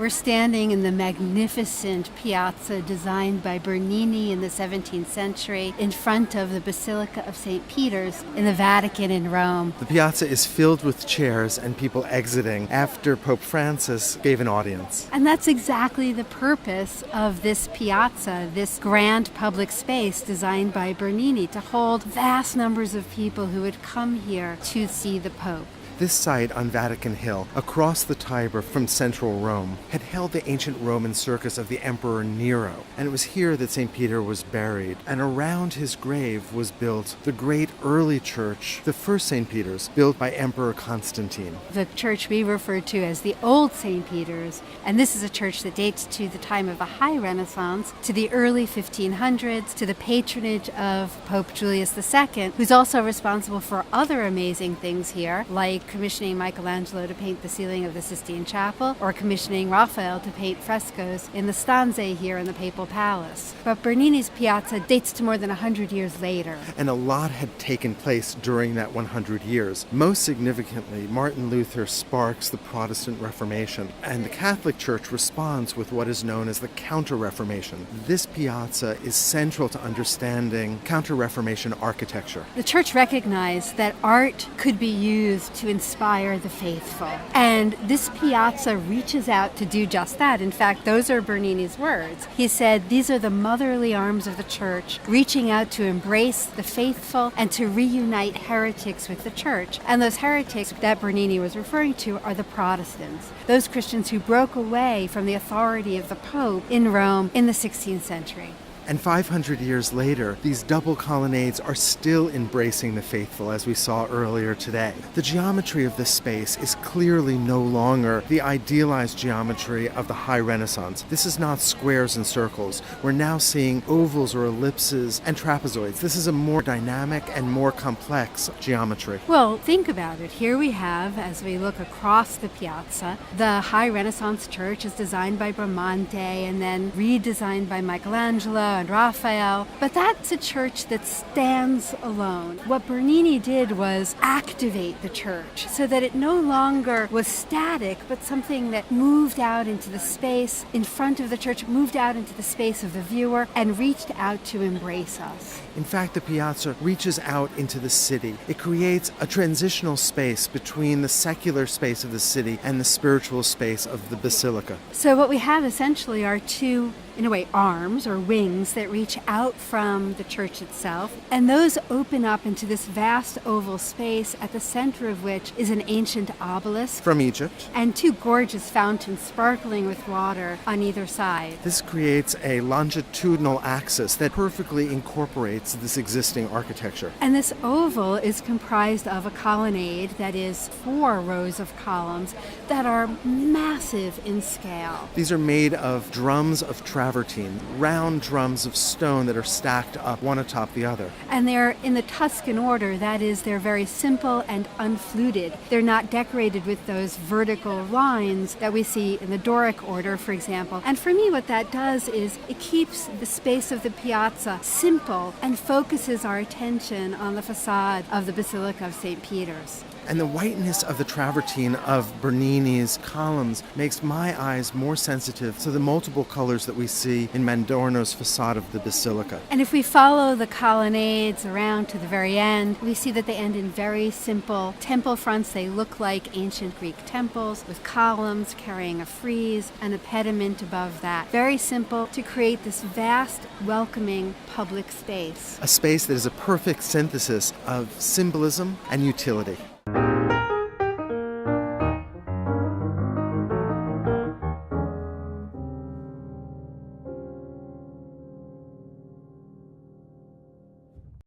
We're standing in the magnificent piazza designed by Bernini in the 17th century in front of the Basilica of St. Peter's in the Vatican in Rome. The piazza is filled with chairs and people exiting after Pope Francis gave an audience. And that's exactly the purpose of this piazza, this grand public space designed by Bernini to hold vast numbers of people who would come here to see the Pope. This site on Vatican Hill, across the Tiber from central Rome, had held the ancient Roman circus of the Emperor Nero, and it was here that St. Peter was buried. And around his grave was built the great early church, the first St. Peter's, built by Emperor Constantine. The church we refer to as the Old St. Peter's, and this is a church that dates to the time of the High Renaissance, to the early 1500s, to the patronage of Pope Julius II, who's also responsible for other amazing things here, like commissioning Michelangelo to paint the ceiling of the Sistine Chapel, or commissioning Raphael to paint frescoes in the stanze here in the Papal Palace. But Bernini's piazza dates to more than 100 years later. And a lot had taken place during that 100 years. Most significantly, Martin Luther sparks the Protestant Reformation, and the Catholic Church responds with what is known as the Counter-Reformation. This piazza is central to understanding Counter-Reformation architecture. The church recognized that art could be used to inspire the faithful. And this piazza reaches out to do just that. In fact, those are Bernini's words. He said, "These are the motherly arms of the church, reaching out to embrace the faithful and to reunite heretics with the church." And those heretics that Bernini was referring to are the Protestants, those Christians who broke away from the authority of the Pope in Rome in the 16th century. And 500 years later, these double colonnades are still embracing the faithful, as we saw earlier today. The geometry of this space is clearly no longer the idealized geometry of the High Renaissance. This is not squares and circles. We're now seeing ovals or ellipses and trapezoids. This is a more dynamic and more complex geometry. Well, think about it. Here we have, as we look across the piazza, the High Renaissance church is designed by Bramante and then redesigned by Michelangelo and Raphael, but that's a church that stands alone. What Bernini did was activate the church so that it no longer was static, but something that moved out into the space in front of the church, moved out into the space of the viewer, and reached out to embrace us. In fact, the piazza reaches out into the city. It creates a transitional space between the secular space of the city and the spiritual space of the basilica. So what we have essentially are two, in a way, arms or wings that reach out from the church itself, and those open up into this vast oval space at the center of which is an ancient obelisk from Egypt and two gorgeous fountains sparkling with water on either side. This creates a longitudinal axis that perfectly incorporates this existing architecture. And this oval is comprised of a colonnade that is 4 rows of columns that are massive in scale. These are made of drums of travertine, round drums of stone that are stacked up one atop the other. And they're in the Tuscan order, that is, they're very simple and unfluted. They're not decorated with those vertical lines that we see in the Doric order, for example. And for me, what that does is it keeps the space of the piazza simple and focuses our attention on the facade of the Basilica of St. Peter's. And the whiteness of the travertine of Bernini's columns makes my eyes more sensitive to the multiple colors that we see in Mandorno's facade of the basilica. And if we follow the colonnades around to the very end, we see that they end in very simple temple fronts. They look like ancient Greek temples with columns carrying a frieze and a pediment above that. Very simple to create this vast, welcoming public space. A space that is a perfect synthesis of symbolism and utility.